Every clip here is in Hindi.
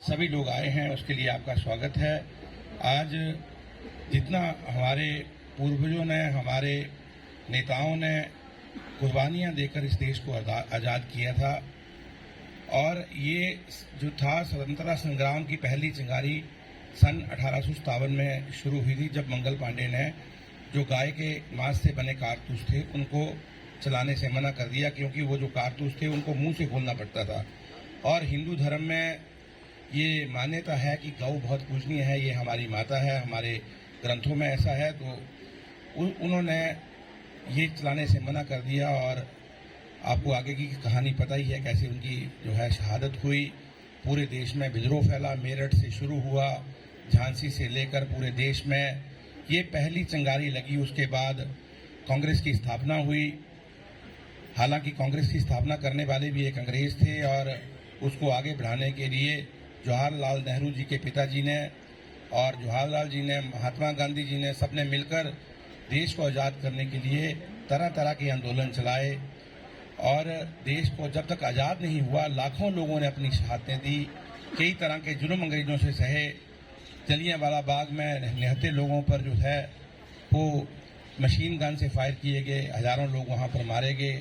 सभी लोग आए हैं, उसके लिए आपका स्वागत है। आज जितना हमारे पूर्वजों ने, हमारे नेताओं ने कुर्बानियां देकर इस देश को आज़ाद किया था, और ये जो था स्वतंत्रता संग्राम की पहली चिंगारी सन 1857 में शुरू हुई थी, जब मंगल पांडे ने जो गाय के मांस से बने कारतूस थे उनको चलाने से मना कर दिया, क्योंकि वो जो कारतूस थे उनको मुंह से खोलना पड़ता था। और हिंदू धर्म में ये मान्यता है कि गौ बहुत पूजनीय है, ये हमारी माता है, हमारे ग्रंथों में ऐसा है। तो उन्होंने ये चलाने से मना कर दिया, और आपको आगे की कहानी पता ही है कैसे उनकी जो है शहादत हुई। पूरे देश में विद्रोह फैला, मेरठ से शुरू हुआ, झांसी से लेकर पूरे देश में ये पहली चिंगारी लगी। उसके बाद कांग्रेस की स्थापना हुई। हालांकि कांग्रेस की स्थापना करने वाले भी एक अंग्रेज थे, और उसको आगे बढ़ाने के लिए जवाहरलाल नेहरू जी के पिताजी ने और जवाहरलाल जी ने, महात्मा गांधी जी ने, सबने मिलकर देश को आज़ाद करने के लिए तरह तरह के आंदोलन चलाए। और देश को जब तक आज़ाद नहीं हुआ, लाखों लोगों ने अपनी शहादतें दी, कई तरह के जुल्म अंग्रेजों से सहे। जलियांवाला बाग में निहत्थे लोगों पर जो है वो मशीन गन से फायर किए गए, हजारों लोग वहाँ पर मारे गए।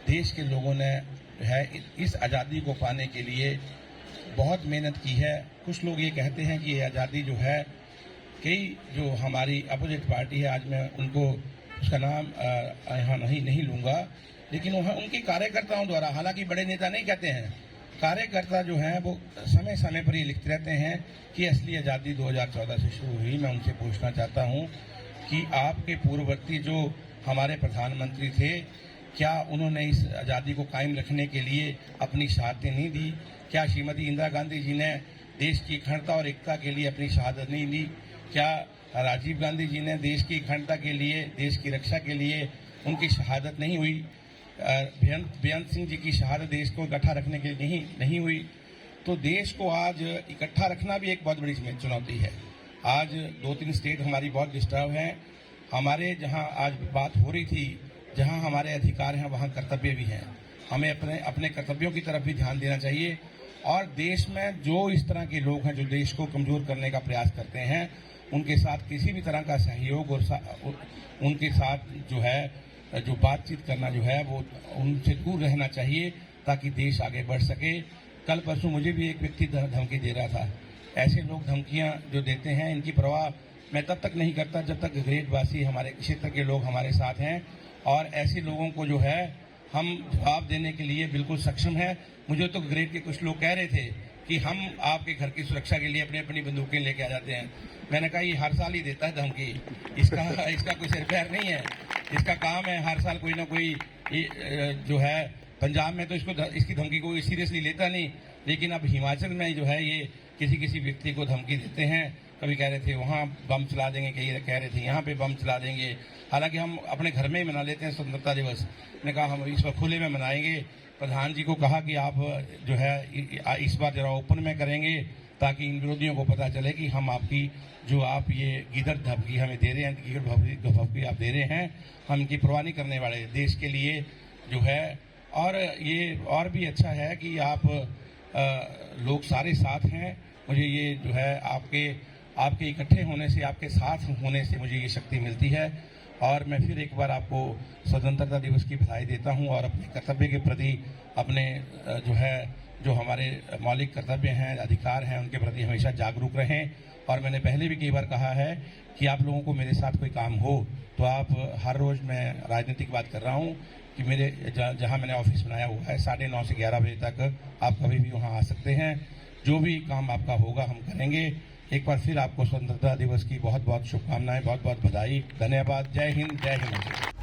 देश के लोगों ने जो है इस आज़ादी को पाने के लिए बहुत मेहनत की है। कुछ लोग ये कहते हैं कि ये आज़ादी जो है, कई जो हमारी अपोजिट पार्टी है, आज मैं उनको उसका नाम यहाँ नहीं लूँगा, लेकिन वहाँ उनके कार्यकर्ताओं द्वारा, हालांकि बड़े नेता नहीं कहते हैं, कार्यकर्ता जो हैं वो समय समय पर ये लिखते रहते हैं कि असली आज़ादी 2014 से शुरू हुई। मैं उनसे पूछना चाहता हूँ कि आपके पूर्ववर्ती जो हमारे प्रधानमंत्री थे, क्या उन्होंने इस आज़ादी को कायम रखने के लिए अपनी शहादतें नहीं दी? क्या श्रीमती इंदिरा गांधी जी ने देश की अखंडता और एकता के लिए अपनी शहादत नहीं दी? क्या राजीव गांधी जी ने देश की अखंडता के लिए, देश की रक्षा के लिए उनकी शहादत नहीं हुई? बेअंत सिंह जी की शहादत देश को इकट्ठा रखने के लिए नहीं हुई? तो देश को आज इकट्ठा रखना भी एक बहुत बड़ी चुनौती है। आज 2-3 स्टेट हमारी बहुत डिस्टर्ब हैं। हमारे जहां आज बात हो रही थी, जहां हमारे अधिकार हैं वहां कर्तव्य भी हैं। हमें अपने कर्तव्यों की तरफ भी ध्यान देना चाहिए। और देश में जो इस तरह के लोग हैं जो देश को कमजोर करने का प्रयास करते हैं, उनके साथ किसी भी तरह का सहयोग और उनके साथ जो है जो बातचीत करना जो है वो उनसे दूर रहना चाहिए, ताकि देश आगे बढ़ सके। कल परसों मुझे भी एक व्यक्ति धमकी दे रहा था। ऐसे लोग धमकियां जो देते हैं, इनकी परवाह मैं तब तक नहीं करता जब तक ग्रेडवासी, हमारे क्षेत्र के लोग हमारे साथ हैं। और ऐसे लोगों को जो है हम जवाब देने के लिए बिल्कुल सक्षम है। मुझे तो ग्रेड के कुछ लोग कह रहे थे कि हम आपके घर की सुरक्षा के लिए अपनी बंदूकें लेके आ जाते हैं। मैंने कहा ये हर साल ही देता है धमकी, इसका कोई सिरपैर नहीं है। इसका काम है हर साल कोई ना कोई जो है, पंजाब में तो इसकी धमकी को सीरियसली लेता नहीं, लेकिन अब हिमाचल में जो है ये किसी व्यक्ति को धमकी देते हैं। कभी कह रहे थे वहाँ बम चला देंगे, कहीं कह रहे थे यहाँ पे बम चला देंगे। हालांकि हम अपने घर में ही मना लेते हैं स्वतंत्रता दिवस। मैंने कहा हम इस बार खुले में मनाएंगे। प्रधान जी को कहा कि आप जो है इस बार जरा ओपन में करेंगे, ताकि इन विरोधियों को पता चले कि हम आपकी जो आप ये गिदड़ धमकी हमें दे रहे हैं, गिदड़ धमकी आप दे रहे हैं, हम इनकी परवाह नहीं करने वाले, देश के लिए जो है। और ये और भी अच्छा है कि आप लोग सारे साथ हैं। मुझे ये जो है आपके इकट्ठे होने से, आपके साथ होने से मुझे ये शक्ति मिलती है। और मैं फिर एक बार आपको स्वतंत्रता दिवस की बधाई देता हूं, और अपने कर्तव्य के प्रति, अपने जो हमारे मौलिक कर्तव्य हैं, अधिकार हैं, उनके प्रति हमेशा जागरूक रहें। और मैंने पहले भी कई बार कहा है कि आप लोगों को मेरे साथ कोई काम हो तो आप हर रोज़, मैं राजनीतिक बात कर रहा हूँ, कि मेरे जहाँ मैंने ऑफिस बनाया हुआ है 9:30 से 11 बजे तक आप कभी भी वहाँ आ सकते हैं। जो भी काम आपका होगा हम करेंगे। एक बार फिर आपको स्वतंत्रता दिवस की बहुत बहुत शुभकामनाएं, बहुत बहुत बधाई, धन्यवाद। जय हिंद, जय हिंद।